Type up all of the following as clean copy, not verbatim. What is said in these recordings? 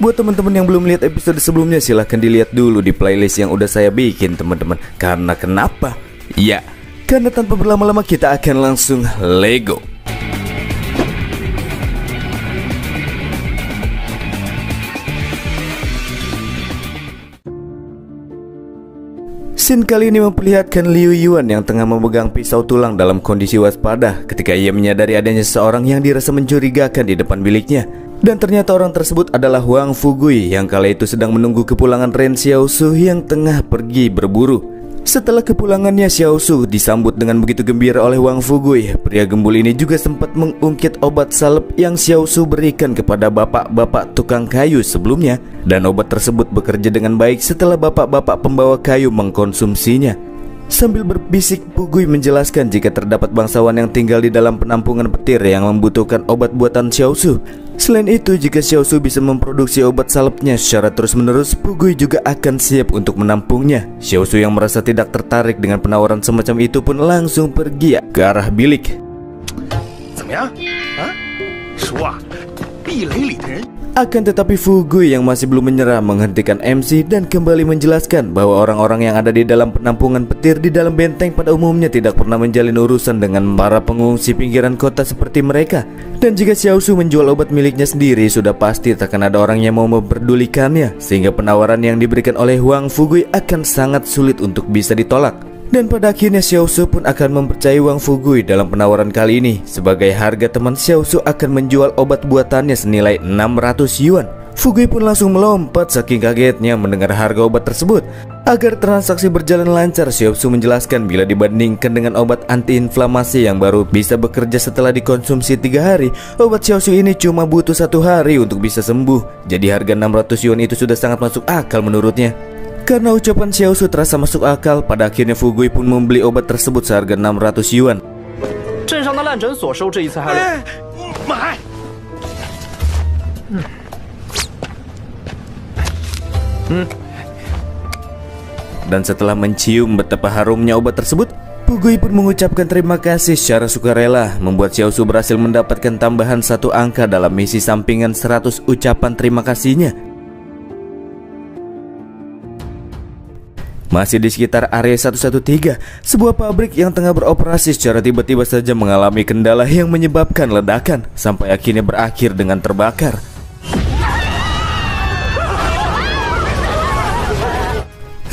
Buat teman-teman yang belum lihat episode sebelumnya, silahkan dilihat dulu di playlist yang udah saya bikin teman-teman. Karena kenapa? Ya, karena tanpa berlama-lama kita akan langsung Lego. Scene kali ini memperlihatkan Liu Yuan yang tengah memegang pisau tulang dalam kondisi waspada ketika ia menyadari adanya seseorang yang dirasa mencurigakan di depan biliknya. Dan ternyata orang tersebut adalah Wang Fugui yang kala itu sedang menunggu kepulangan Ren Xiaosu yang tengah pergi berburu. Setelah kepulangannya, Xiaosu disambut dengan begitu gembira oleh Wang Fugui. Pria gembul ini juga sempat mengungkit obat salep yang Xiaosu berikan kepada bapak-bapak tukang kayu sebelumnya. Dan obat tersebut bekerja dengan baik setelah bapak-bapak pembawa kayu mengkonsumsinya. Sambil berbisik, Fugui menjelaskan jika terdapat bangsawan yang tinggal di dalam penampungan petir yang membutuhkan obat buatan Xiaosu. Selain itu, jika Xiaosu bisa memproduksi obat salepnya secara terus-menerus, Fugui juga akan siap untuk menampungnya. Xiaosu yang merasa tidak tertarik dengan penawaran semacam itu pun langsung pergi ke arah bilik. Akan tetapi Fugui yang masih belum menyerah menghentikan MC dan kembali menjelaskan bahwa orang-orang yang ada di dalam penampungan petir di dalam benteng pada umumnya tidak pernah menjalin urusan dengan para pengungsi pinggiran kota seperti mereka. Dan jika Xiaosu menjual obat miliknya sendiri, sudah pasti takkan ada orang yang mau memperdulikannya, sehingga penawaran yang diberikan oleh Wang Fugui akan sangat sulit untuk bisa ditolak. Dan pada akhirnya Xiaosu pun akan mempercayai Wang Fugui dalam penawaran kali ini. Sebagai harga teman, Xiaosu akan menjual obat buatannya senilai 600 yuan. Fugui pun langsung melompat saking kagetnya mendengar harga obat tersebut. Agar transaksi berjalan lancar, Xiaosu menjelaskan bila dibandingkan dengan obat antiinflamasi yang baru bisa bekerja setelah dikonsumsi 3 hari, obat Xiaosu ini cuma butuh 1 hari untuk bisa sembuh. Jadi harga 600 yuan itu sudah sangat masuk akal menurutnya. Karena ucapan Xiaosu terasa masuk akal, pada akhirnya Fugui pun membeli obat tersebut seharga 600 yuan. Dan setelah mencium betapa harumnya obat tersebut, Fugui pun mengucapkan terima kasih secara sukarela, membuat Xiaosu berhasil mendapatkan tambahan 1 angka dalam misi sampingan 100 ucapan terima kasihnya. Masih di sekitar area 113, sebuah pabrik yang tengah beroperasi secara tiba-tiba saja mengalami kendala yang menyebabkan ledakan, sampai akhirnya berakhir dengan terbakar.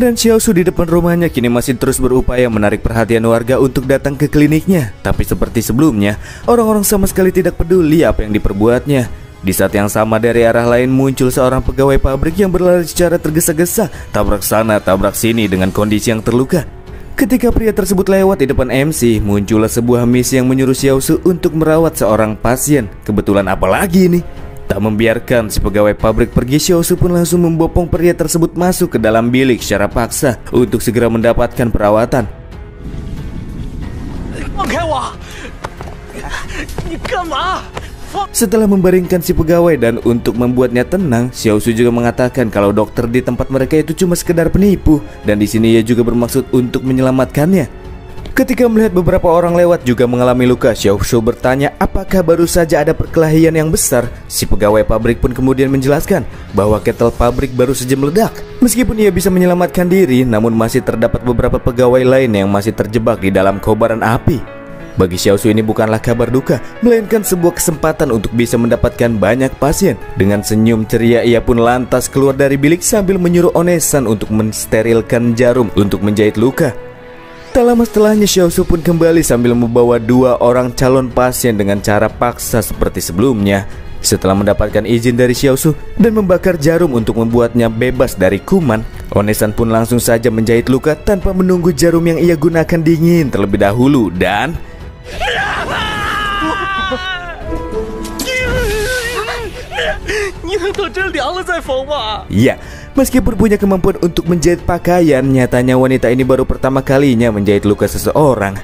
Ren Xiaosu di depan rumahnya kini masih terus berupaya menarik perhatian warga untuk datang ke kliniknya. Tapi seperti sebelumnya, orang-orang sama sekali tidak peduli apa yang diperbuatnya. Di saat yang sama dari arah lain muncul seorang pegawai pabrik yang berlari secara tergesa-gesa, tabrak sana tabrak sini dengan kondisi yang terluka. Ketika pria tersebut lewat di depan MC, muncullah sebuah misi yang menyuruh Xiaosu untuk merawat seorang pasien. Kebetulan apalagi ini? Tak membiarkan si pegawai pabrik pergi, Xiaosu pun langsung membopong pria tersebut masuk ke dalam bilik secara paksa untuk segera mendapatkan perawatan. Setelah membaringkan si pegawai dan untuk membuatnya tenang, Xiaosu juga mengatakan kalau dokter di tempat mereka itu cuma sekedar penipu, dan di sini ia juga bermaksud untuk menyelamatkannya. Ketika melihat beberapa orang lewat juga mengalami luka, Xiaosu bertanya apakah baru saja ada perkelahian yang besar. Si pegawai pabrik pun kemudian menjelaskan bahwa ketel pabrik baru saja meledak. Meskipun ia bisa menyelamatkan diri, namun masih terdapat beberapa pegawai lain yang masih terjebak di dalam kobaran api. Bagi Xiaosu ini bukanlah kabar duka, melainkan sebuah kesempatan untuk bisa mendapatkan banyak pasien. Dengan senyum ceria ia pun lantas keluar dari bilik sambil menyuruh Onesan untuk mensterilkan jarum untuk menjahit luka. Tak lama setelahnya Xiaosu pun kembali sambil membawa 2 orang calon pasien dengan cara paksa seperti sebelumnya. Setelah mendapatkan izin dari Xiaosu dan membakar jarum untuk membuatnya bebas dari kuman, Onesan pun langsung saja menjahit luka tanpa menunggu jarum yang ia gunakan dingin terlebih dahulu. Dan ya, meskipun punya kemampuan untuk menjahit pakaian, nyatanya wanita ini baru pertama kalinya menjahit luka seseorang.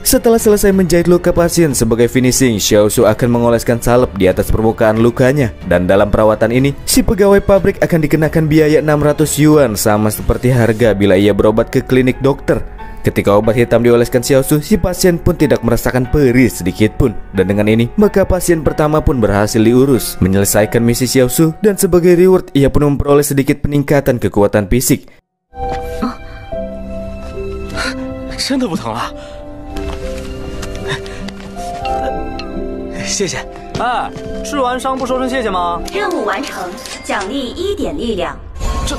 Setelah selesai menjahit luka pasien sebagai finishing, Xiaosu akan mengoleskan salep di atas permukaan lukanya. Dan dalam perawatan ini, si pegawai pabrik akan dikenakan biaya 600 yuan, sama seperti harga bila ia berobat ke klinik dokter. Ketika obat hitam dioleskan Xiaosu, si pasien pun tidak merasakan perih sedikit pun. Dan dengan ini, maka pasien pertama pun berhasil diurus, menyelesaikan misi Xiaosu, dan sebagai reward, ia pun memperoleh sedikit peningkatan kekuatan fisik. 真的不疼了，谢谢。哎，治完伤不说声谢谢吗？任务完成，奖励1点力量。这。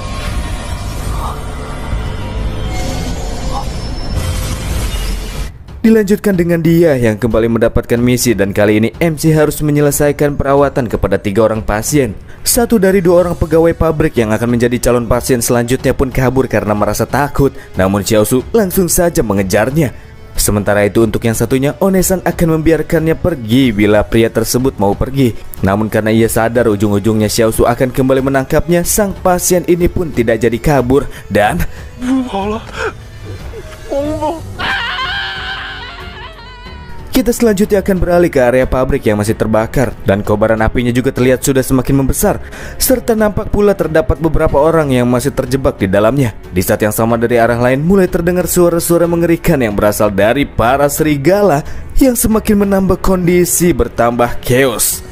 Dilanjutkan dengan dia yang kembali mendapatkan misi dan kali ini MC harus menyelesaikan perawatan kepada 3 orang pasien. Satu dari 2 orang pegawai pabrik yang akan menjadi calon pasien selanjutnya pun kabur karena merasa takut. Namun Xiaosu langsung saja mengejarnya. Sementara itu untuk yang satunya, Onesan akan membiarkannya pergi bila pria tersebut mau pergi. Namun karena ia sadar ujung-ujungnya Xiaosu akan kembali menangkapnya, sang pasien ini pun tidak jadi kabur dan... Kita selanjutnya akan beralih ke area pabrik yang masih terbakar dan kobaran apinya juga terlihat sudah semakin membesar, serta nampak pula terdapat beberapa orang yang masih terjebak di dalamnya. Di saat yang sama dari arah lain mulai terdengar suara-suara mengerikan yang berasal dari para serigala yang semakin menambah kondisi bertambah chaos.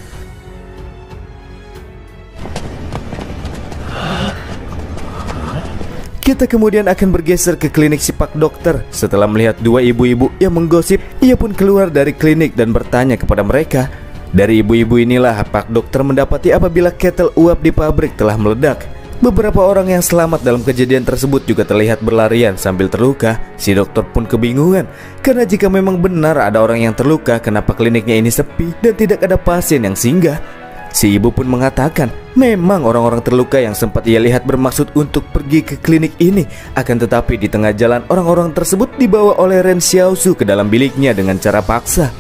Kita kemudian akan bergeser ke klinik si Pak Dokter. Setelah melihat 2 ibu-ibu yang menggosip, ia pun keluar dari klinik dan bertanya kepada mereka. Dari ibu-ibu inilah Pak Dokter mendapati apabila ketel uap di pabrik telah meledak. Beberapa orang yang selamat dalam kejadian tersebut juga terlihat berlarian sambil terluka. Si dokter pun kebingungan, karena jika memang benar ada orang yang terluka, kenapa kliniknya ini sepi dan tidak ada pasien yang singgah? Si ibu pun mengatakan, memang orang-orang terluka yang sempat ia lihat bermaksud untuk pergi ke klinik ini. Akan tetapi di tengah jalan orang-orang tersebut dibawa oleh Ren Xiaosu ke dalam biliknya dengan cara paksa.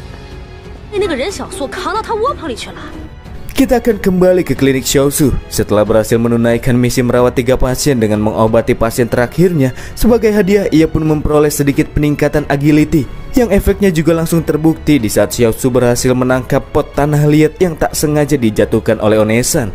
Kita akan kembali ke klinik Xiaosu. Setelah berhasil menunaikan misi merawat 3 pasien dengan mengobati pasien terakhirnya, sebagai hadiah ia pun memperoleh sedikit peningkatan agility, yang efeknya juga langsung terbukti di saat Xiaosu berhasil menangkap pot tanah liat yang tak sengaja dijatuhkan oleh Onesan.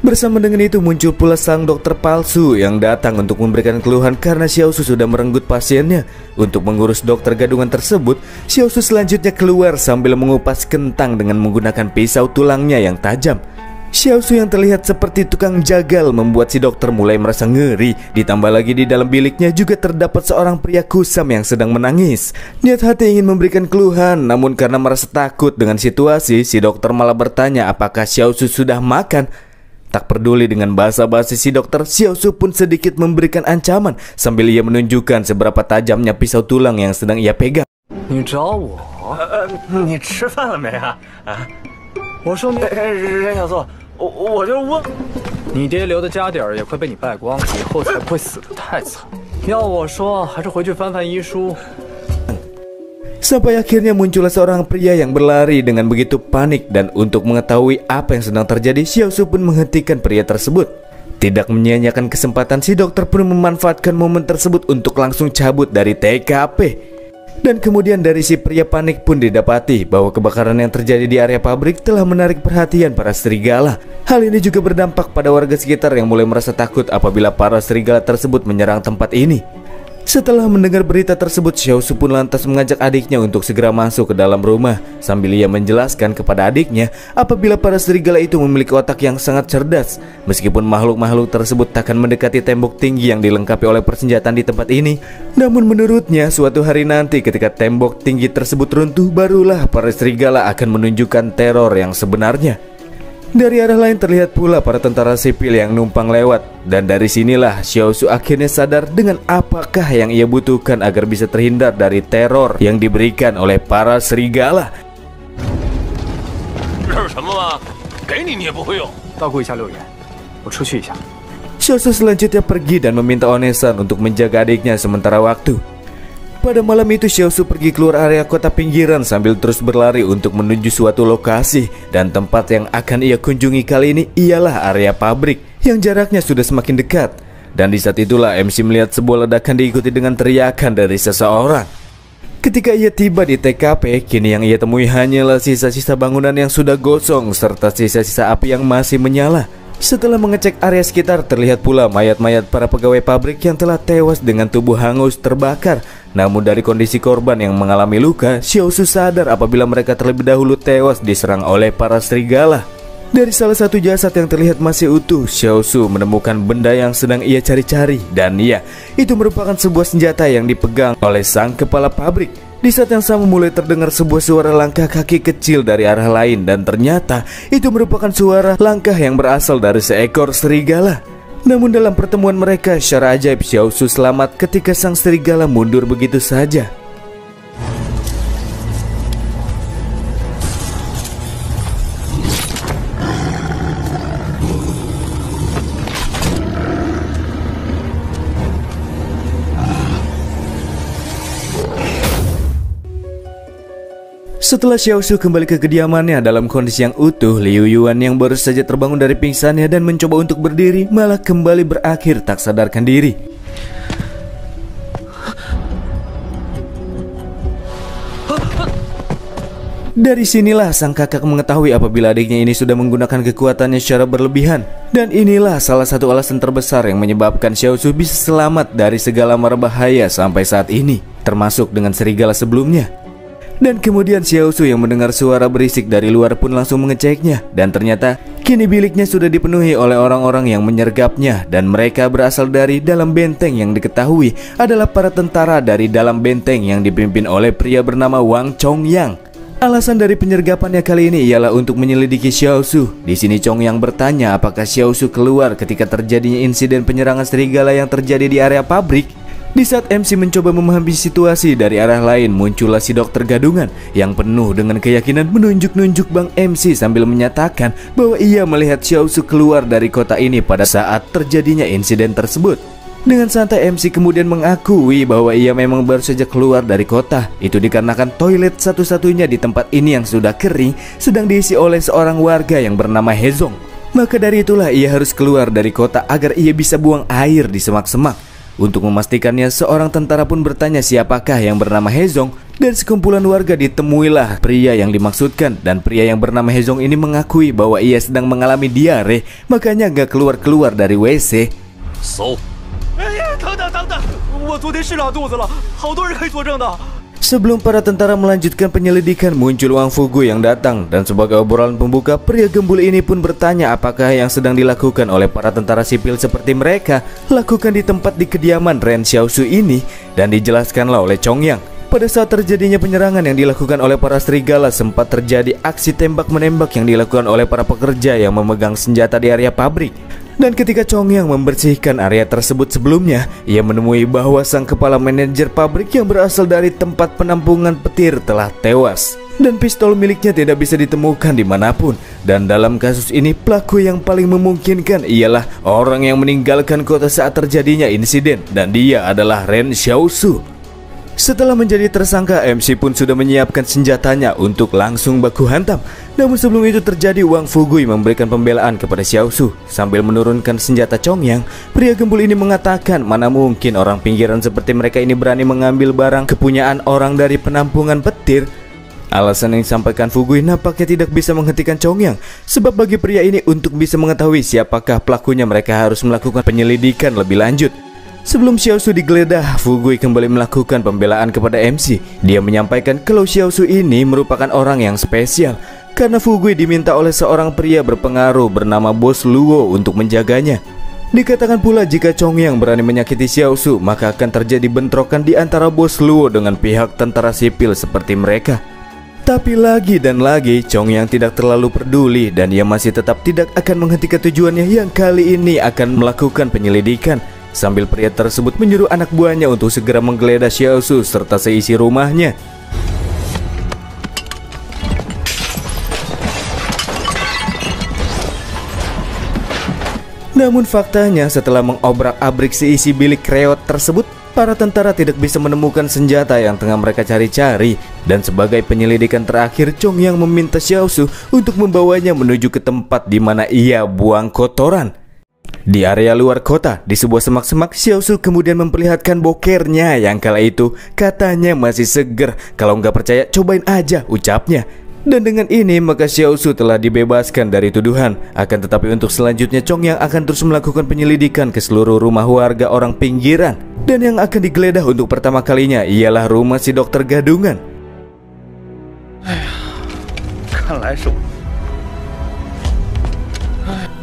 Bersama dengan itu muncul pula sang dokter palsu yang datang untuk memberikan keluhan karena Xiaosu sudah merenggut pasiennya. Untuk mengurus dokter gadungan tersebut, Xiaosu selanjutnya keluar sambil mengupas kentang dengan menggunakan pisau tulangnya yang tajam. Xiaosu yang terlihat seperti tukang jagal membuat si dokter mulai merasa ngeri. Ditambah lagi di dalam biliknya juga terdapat seorang pria kusam yang sedang menangis. Niat hati ingin memberikan keluhan, namun karena merasa takut dengan situasi, si dokter malah bertanya apakah Xiaosu sudah makan. Tak peduli dengan basa-basi si dokter, Xiaosu pun sedikit memberikan ancaman sambil ia menunjukkan seberapa tajamnya pisau tulang yang sedang ia pegang. Ni找我？你吃饭了没啊？我说任小素，我就问，你爹留的家底儿也快被你败光，以后才不会死得太惨。要我说，还是回去翻翻医书。 Sampai akhirnya muncullah seorang pria yang berlari dengan begitu panik, dan untuk mengetahui apa yang sedang terjadi, Xiaosu pun menghentikan pria tersebut. Tidak menyia-nyiakan kesempatan, si dokter pun memanfaatkan momen tersebut untuk langsung cabut dari TKP. Dan kemudian dari si pria panik pun didapati bahwa kebakaran yang terjadi di area pabrik telah menarik perhatian para serigala. Hal ini juga berdampak pada warga sekitar yang mulai merasa takut apabila para serigala tersebut menyerang tempat ini. Setelah mendengar berita tersebut, Xiaosu pun lantas mengajak adiknya untuk segera masuk ke dalam rumah, sambil ia menjelaskan kepada adiknya apabila para serigala itu memiliki otak yang sangat cerdas. Meskipun makhluk-makhluk tersebut takkan mendekati tembok tinggi yang dilengkapi oleh persenjataan di tempat ini, namun menurutnya suatu hari nanti ketika tembok tinggi tersebut runtuh, barulah para serigala akan menunjukkan teror yang sebenarnya. Dari arah lain terlihat pula para tentara sipil yang numpang lewat, dan dari sinilah Xiaosu akhirnya sadar dengan apakah yang ia butuhkan agar bisa terhindar dari teror yang diberikan oleh para serigala. Xiaosu selanjutnya pergi dan meminta Onesan untuk menjaga adiknya sementara waktu. Pada malam itu Xiaosu pergi keluar area kota pinggiran sambil terus berlari untuk menuju suatu lokasi, dan tempat yang akan ia kunjungi kali ini ialah area pabrik yang jaraknya sudah semakin dekat. Dan di saat itulah MC melihat sebuah ledakan diikuti dengan teriakan dari seseorang. Ketika ia tiba di TKP, kini yang ia temui hanyalah sisa-sisa bangunan yang sudah gosong serta sisa-sisa api yang masih menyala. Setelah mengecek area sekitar, terlihat pula mayat-mayat para pegawai pabrik yang telah tewas dengan tubuh hangus terbakar. Namun dari kondisi korban yang mengalami luka, Xiaosu sadar apabila mereka terlebih dahulu tewas diserang oleh para serigala. Dari salah satu jasad yang terlihat masih utuh, Xiaosu menemukan benda yang sedang ia cari-cari. Dan iya, itu merupakan sebuah senjata yang dipegang oleh sang kepala pabrik. Di saat yang sama mulai terdengar sebuah suara langkah kaki kecil dari arah lain. Dan ternyata itu merupakan suara langkah yang berasal dari seekor serigala. Namun dalam pertemuan mereka, secara ajaib Xiaosu selamat ketika sang serigala mundur begitu saja. Setelah Xiaosu kembali ke kediamannya dalam kondisi yang utuh, Liu Yuan yang baru saja terbangun dari pingsannya dan mencoba untuk berdiri malah kembali berakhir tak sadarkan diri. Dari sinilah sang kakak mengetahui apabila adiknya ini sudah menggunakan kekuatannya secara berlebihan. Dan inilah salah satu alasan terbesar yang menyebabkan Xiaosu bisa selamat dari segala mara bahaya sampai saat ini, termasuk dengan serigala sebelumnya. Dan kemudian Xiaosu yang mendengar suara berisik dari luar pun langsung mengeceknya. Dan ternyata kini biliknya sudah dipenuhi oleh orang-orang yang menyergapnya. Dan mereka berasal dari dalam benteng yang diketahui adalah para tentara dari dalam benteng yang dipimpin oleh pria bernama Wang Chongyang. Alasan dari penyergapannya kali ini ialah untuk menyelidiki Xiaosu. Di sini Chongyang bertanya apakah Xiaosu keluar ketika terjadinya insiden penyerangan serigala yang terjadi di area pabrik. Di saat MC mencoba memahami situasi, dari arah lain muncullah si dokter gadungan yang penuh dengan keyakinan menunjuk-nunjuk Bang MC sambil menyatakan bahwa ia melihat Xiaosu keluar dari kota ini pada saat terjadinya insiden tersebut. Dengan santai MC kemudian mengakui bahwa ia memang baru saja keluar dari kota. Itu dikarenakan toilet satu-satunya di tempat ini yang sudah kering sedang diisi oleh seorang warga yang bernama Hezong. Maka dari itulah ia harus keluar dari kota agar ia bisa buang air di semak-semak. Untuk memastikannya, seorang tentara pun bertanya siapakah yang bernama Hezong. Dan sekumpulan warga ditemuilah pria yang dimaksudkan. Dan pria yang bernama Hezong ini mengakui bahwa ia sedang mengalami diare, makanya gak keluar-keluar dari WC. Sebelum para tentara melanjutkan penyelidikan, muncul Wang Fugu yang datang. Dan sebagai obrolan pembuka, pria gembul ini pun bertanya apakah yang sedang dilakukan oleh para tentara sipil seperti mereka lakukan di tempat di kediaman Ren Xiaosu ini. Dan dijelaskanlah oleh Chongyang, pada saat terjadinya penyerangan yang dilakukan oleh para serigala, sempat terjadi aksi tembak-menembak yang dilakukan oleh para pekerja yang memegang senjata di area pabrik. Dan ketika Chongyang membersihkan area tersebut sebelumnya, ia menemui bahwa sang kepala manajer pabrik yang berasal dari tempat penampungan petir telah tewas. Dan pistol miliknya tidak bisa ditemukan dimanapun. Dan dalam kasus ini, pelaku yang paling memungkinkan ialah orang yang meninggalkan kota saat terjadinya insiden. Dan dia adalah Ren Xiaosu. Setelah menjadi tersangka, MC pun sudah menyiapkan senjatanya untuk langsung baku hantam. Namun sebelum itu terjadi, Wang Fugui memberikan pembelaan kepada Xiaosu. Sambil menurunkan senjata Chongyang, pria gembul ini mengatakan mana mungkin orang pinggiran seperti mereka ini berani mengambil barang kepunyaan orang dari penampungan petir. Alasan yang disampaikan Fugui nampaknya tidak bisa menghentikan Chongyang. Sebab bagi pria ini untuk bisa mengetahui siapakah pelakunya, mereka harus melakukan penyelidikan lebih lanjut. Sebelum Xiaosu digeledah, Fugui kembali melakukan pembelaan kepada MC. Dia menyampaikan kalau Xiaosu ini merupakan orang yang spesial karena Fugui diminta oleh seorang pria berpengaruh bernama Bos Luo untuk menjaganya. Dikatakan pula jika Chongyang berani menyakiti Xiaosu, maka akan terjadi bentrokan di antara Bos Luo dengan pihak tentara sipil seperti mereka. Tapi lagi dan lagi Chongyang tidak terlalu peduli dan ia masih tetap tidak akan menghentikan tujuannya yang kali ini akan melakukan penyelidikan. Sambil pria tersebut menyuruh anak buahnya untuk segera menggeledah Xiaosu serta seisi rumahnya. Namun faktanya setelah mengobrak-abrik seisi bilik reot tersebut, para tentara tidak bisa menemukan senjata yang tengah mereka cari-cari. Dan sebagai penyelidikan terakhir, Chongyang meminta Xiaosu untuk membawanya menuju ke tempat di mana ia buang kotoran. Di area luar kota, di sebuah semak-semak, Xiaosu kemudian memperlihatkan bokernya yang kala itu katanya masih seger. Kalau nggak percaya, cobain aja, ucapnya. Dan dengan ini maka Xiaosu telah dibebaskan dari tuduhan. Akan tetapi untuk selanjutnya Chong yang akan terus melakukan penyelidikan ke seluruh rumah warga orang pinggiran. Dan yang akan digeledah untuk pertama kalinya ialah rumah si dokter gadungan.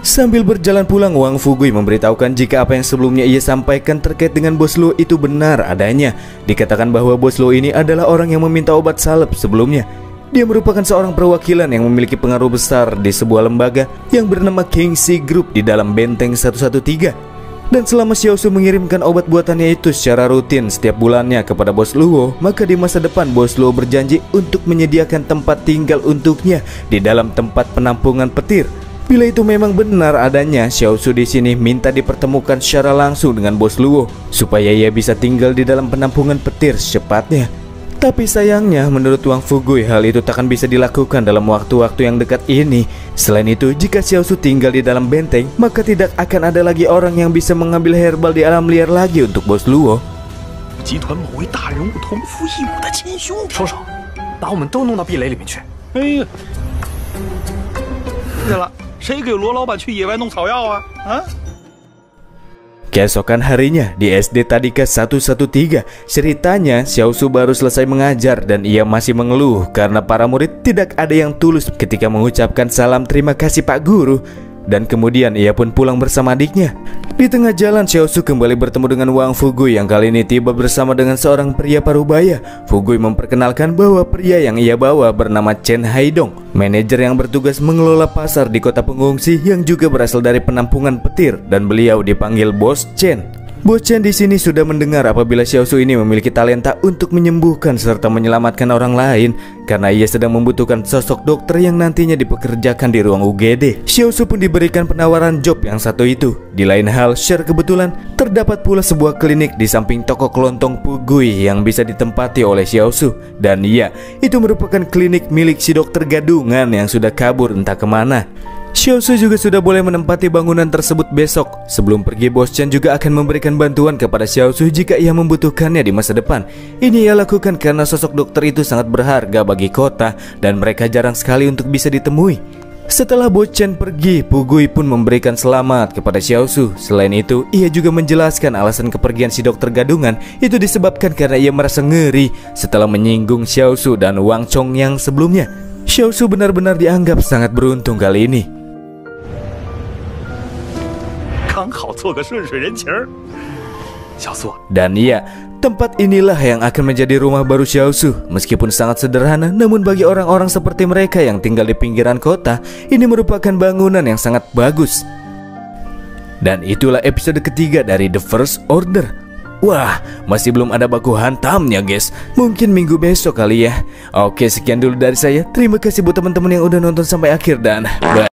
Sambil berjalan pulang, Wang Fugui memberitahukan jika apa yang sebelumnya ia sampaikan terkait dengan Bos Luo itu benar adanya. Dikatakan bahwa Bos Luo ini adalah orang yang meminta obat salep sebelumnya. Dia merupakan seorang perwakilan yang memiliki pengaruh besar di sebuah lembaga yang bernama Kingxi Group di dalam Benteng 113. Dan selama Xiaosu mengirimkan obat buatannya itu secara rutin setiap bulannya kepada Bos Luo, maka di masa depan Bos Luo berjanji untuk menyediakan tempat tinggal untuknya di dalam tempat penampungan petir. Bila itu memang benar adanya, Xiaosu di sini minta dipertemukan secara langsung dengan Bos Luo supaya ia bisa tinggal di dalam penampungan petir secepatnya. Tapi sayangnya menurut Wang Fugui hal itu takkan bisa dilakukan dalam waktu-waktu yang dekat ini. Selain itu, jika Xiaosu tinggal di dalam benteng, maka tidak akan ada lagi orang yang bisa mengambil herbal di alam liar lagi untuk Bos Luo. 集团某位大人物同父异母的亲兄，说说，把我们都弄到壁垒里面去。哎呀，对了。 谁给罗老板去野外弄草药啊？ Keesokan harinya di SD Tadika 113, ceritanya Xiaosu baru selesai mengajar dan ia masih mengeluh karena para murid tidak ada yang tulus ketika mengucapkan salam terima kasih Pak Guru. Dan kemudian ia pun pulang bersama adiknya. Di tengah jalan Xiaosu kembali bertemu dengan Wang Fugui yang kali ini tiba bersama dengan seorang pria parubaya. Fugui memperkenalkan bahwa pria yang ia bawa bernama Chen Haidong, manajer yang bertugas mengelola pasar di kota pengungsi yang juga berasal dari penampungan petir, dan beliau dipanggil Bos Chen. Bos Chen di sini sudah mendengar apabila Xiaosu ini memiliki talenta untuk menyembuhkan serta menyelamatkan orang lain karena ia sedang membutuhkan sosok dokter yang nantinya dipekerjakan di ruang UGD. Xiaosu pun diberikan penawaran job yang satu itu. Di lain hal, share kebetulan terdapat pula sebuah klinik di samping toko kelontong Fugui yang bisa ditempati oleh Xiaosu. Dan iya, itu merupakan klinik milik si dokter gadungan yang sudah kabur entah kemana. Xiaosu juga sudah boleh menempati bangunan tersebut besok. Sebelum pergi, Bos Chen juga akan memberikan bantuan kepada Xiaosu jika ia membutuhkannya di masa depan. Ini ia lakukan karena sosok dokter itu sangat berharga bagi kota dan mereka jarang sekali untuk bisa ditemui. Setelah Bos Chen pergi, Fugui pun memberikan selamat kepada Xiaosu. Selain itu, ia juga menjelaskan alasan kepergian si dokter gadungan itu disebabkan karena ia merasa ngeri setelah menyinggung Xiaosu dan Wang Chong yang sebelumnya. Xiaosu benar-benar dianggap sangat beruntung kali ini. 刚好做个顺水人情儿，小苏。 Dan iya, tempat inilah yang akan menjadi rumah baru Xiaosu. Meskipun sangat sederhana, namun bagi orang-orang seperti mereka yang tinggal di pinggiran kota, ini merupakan bangunan yang sangat bagus. Dan itulah episode ketiga dari The First Order. Wah, masih belum ada baku hantamnya guys. Mungkin minggu besok kali ya. Oke, sekian dulu dari saya. Terima kasih buat teman-teman yang udah nonton sampai akhir dan bye.